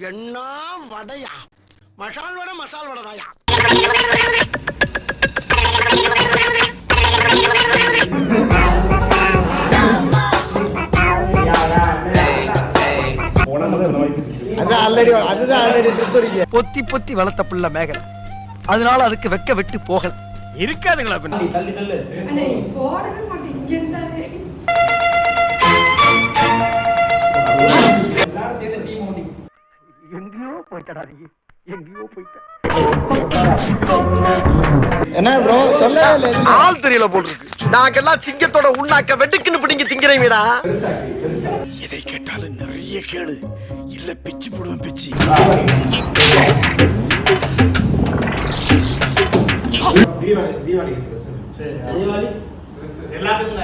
என்ன வடையா மசால் வடையா பொத்தி பொத்தி வளர்த்த பிள்ளை மேகலை, அதனால அதுக்கு வெக்க வெட்டு போகல இருக்காதுங்களா. எங்கேயோ போயிட்டடா, எங்கேயோ போயிட்ட. என்ன ப்ரோ சொல்ல ஆள் தெரியல போட்டுருக்கு. நாங்கெல்லாம் சிங்கத்தோட உண்ணாக்க வெட்டுக்குன்னு பிடிங்க திங்கிறீங்கடா. எதை கேட்டாலும் நிறைய கேளு, இல்ல பிச்சு போடுவேன் பிச்சு. எல்லாத்துக்கும்